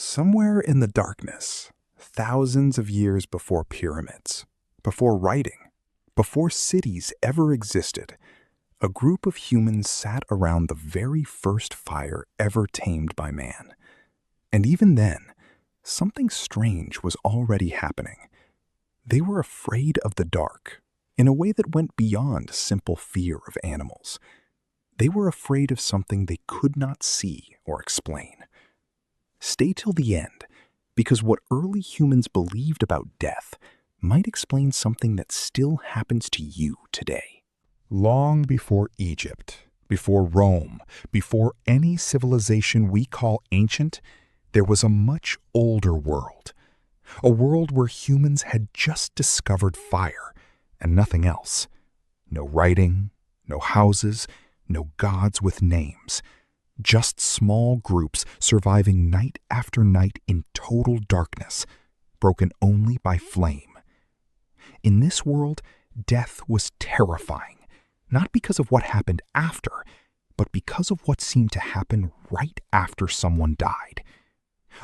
Somewhere in the darkness, thousands of years before pyramids, before writing, before cities ever existed, a group of humans sat around the very first fire ever tamed by man. And even then, something strange was already happening. They were afraid of the dark in a way that went beyond simple fear of animals. They were afraid of something they could not see or explain. Stay till the end, because what early humans believed about death might explain something that still happens to you today. Long before Egypt, before Rome, before any civilization we call ancient, there was a much older world. A world where humans had just discovered fire and nothing else. No writing, no houses, no gods with names. Just small groups surviving night after night in total darkness, broken only by flame. In this world, death was terrifying, not because of what happened after, but because of what seemed to happen right after someone died.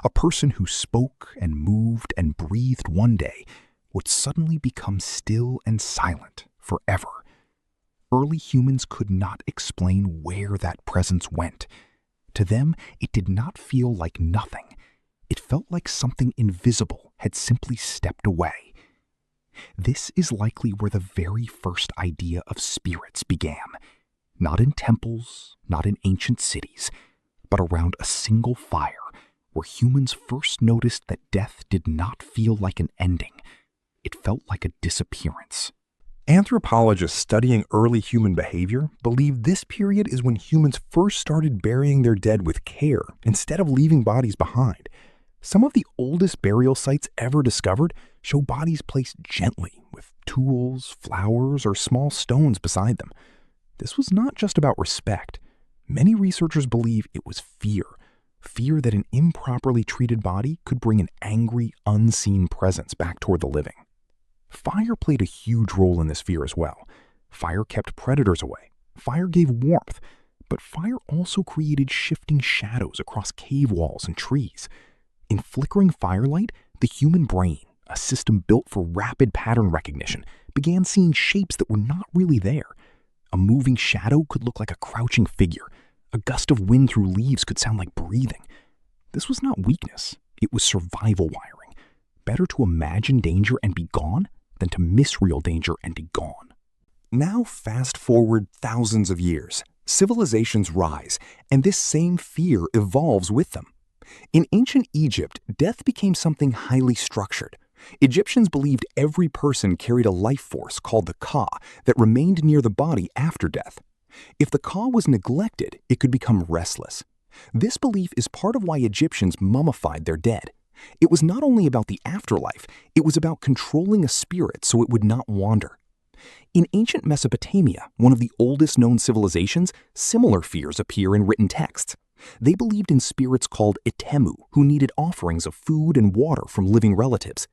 A person who spoke and moved and breathed one day would suddenly become still and silent forever. Early humans could not explain where that presence went. To them, it did not feel like nothing. It felt like something invisible had simply stepped away. This is likely where the very first idea of spirits began. Not in temples, not in ancient cities, but around a single fire, where humans first noticed that death did not feel like an ending. It felt like a disappearance. Anthropologists studying early human behavior believe this period is when humans first started burying their dead with care instead of leaving bodies behind. Some of the oldest burial sites ever discovered show bodies placed gently with tools, flowers, or small stones beside them. This was not just about respect. Many researchers believe it was fear. Fear that an improperly treated body could bring an angry, unseen presence back toward the living. Fire played a huge role in this fear as well. Fire kept predators away. Fire gave warmth. But fire also created shifting shadows across cave walls and trees. In flickering firelight, the human brain, a system built for rapid pattern recognition, began seeing shapes that were not really there. A moving shadow could look like a crouching figure. A gust of wind through leaves could sound like breathing. This was not weakness. It was survival wiring. Better to imagine danger and be gone than to miss real danger and be gone. Now fast forward thousands of years. Civilizations rise, and this same fear evolves with them. In ancient Egypt, death became something highly structured. Egyptians believed every person carried a life force called the Ka that remained near the body after death. If the Ka was neglected, it could become restless. This belief is part of why Egyptians mummified their dead. It was not only about the afterlife, it was about controlling a spirit so it would not wander. In ancient Mesopotamia, one of the oldest known civilizations, similar fears appear in written texts. They believed in spirits called etemmu, who needed offerings of food and water from living relatives.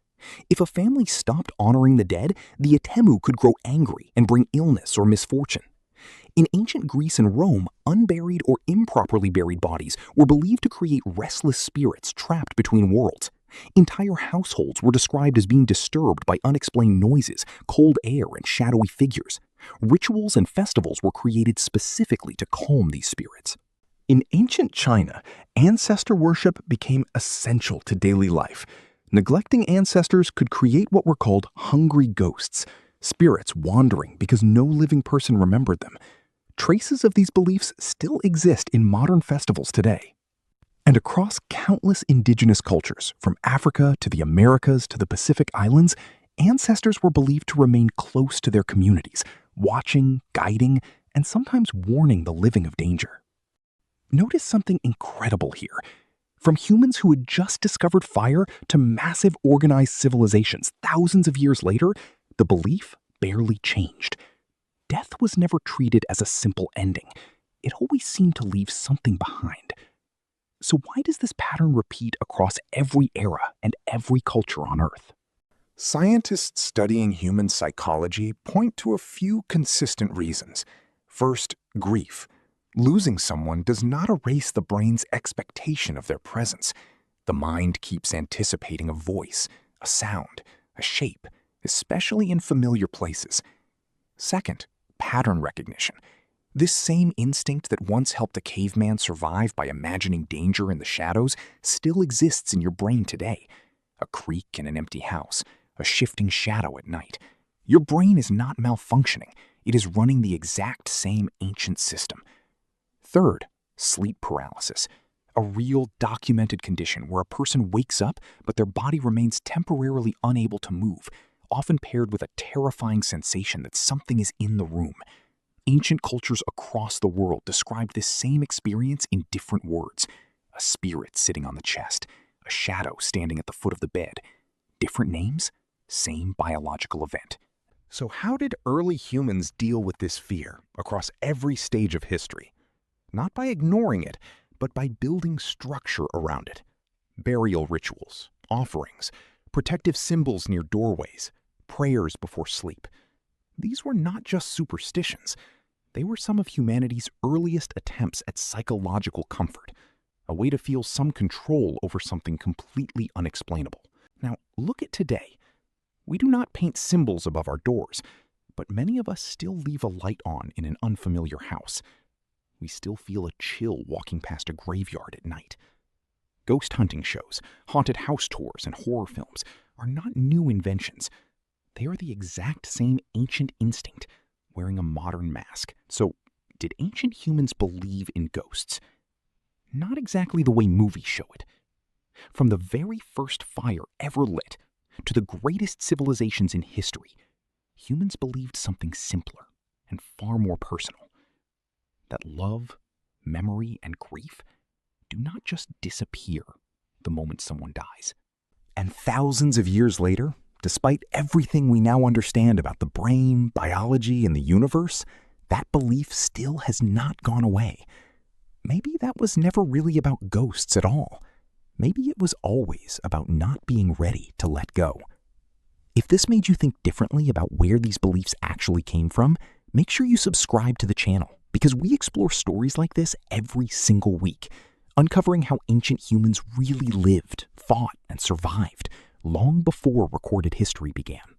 If a family stopped honoring the dead, the etemmu could grow angry and bring illness or misfortune. In ancient Greece and Rome, unburied or improperly buried bodies were believed to create restless spirits trapped between worlds. Entire households were described as being disturbed by unexplained noises, cold air, and shadowy figures. Rituals and festivals were created specifically to calm these spirits. In ancient China, ancestor worship became essential to daily life. Neglecting ancestors could create what were called hungry ghosts, spirits wandering because no living person remembered them. Traces of these beliefs still exist in modern festivals today. And across countless indigenous cultures, from Africa to the Americas to the Pacific Islands, ancestors were believed to remain close to their communities, watching, guiding, and sometimes warning the living of danger. Notice something incredible here. From humans who had just discovered fire to massive organized civilizations thousands of years later, the belief barely changed. Death was never treated as a simple ending. It always seemed to leave something behind. So why does this pattern repeat across every era and every culture on Earth? Scientists studying human psychology point to a few consistent reasons. First, grief. Losing someone does not erase the brain's expectation of their presence. The mind keeps anticipating a voice, a sound, a shape, especially in familiar places. Second, pattern recognition. This same instinct that once helped a caveman survive by imagining danger in the shadows still exists in your brain today. A creak in an empty house, a shifting shadow at night. Your brain is not malfunctioning. It is running the exact same ancient system. Third, sleep paralysis. A real documented condition where a person wakes up but their body remains temporarily unable to move, often paired with a terrifying sensation that something is in the room. Ancient cultures across the world described this same experience in different words. A spirit sitting on the chest, a shadow standing at the foot of the bed. Different names, same biological event. So how did early humans deal with this fear across every stage of history? Not by ignoring it, but by building structure around it. Burial rituals, offerings, protective symbols near doorways, prayers before sleep. These were not just superstitions. They were some of humanity's earliest attempts at psychological comfort, a way to feel some control over something completely unexplainable. Now, look at today. We do not paint symbols above our doors, but many of us still leave a light on in an unfamiliar house. We still feel a chill walking past a graveyard at night. Ghost hunting shows, haunted house tours, and horror films are not new inventions. They are the exact same ancient instinct, wearing a modern mask. So, did ancient humans believe in ghosts? Not exactly the way movies show it. From the very first fire ever lit to the greatest civilizations in history, humans believed something simpler and far more personal. That love, memory, and grief do not just disappear the moment someone dies. And thousands of years later, despite everything we now understand about the brain, biology, and the universe, that belief still has not gone away. Maybe that was never really about ghosts at all. Maybe it was always about not being ready to let go. If this made you think differently about where these beliefs actually came from, make sure you subscribe to the channel, because we explore stories like this every single week, uncovering how ancient humans really lived, fought, and survived long before recorded history began.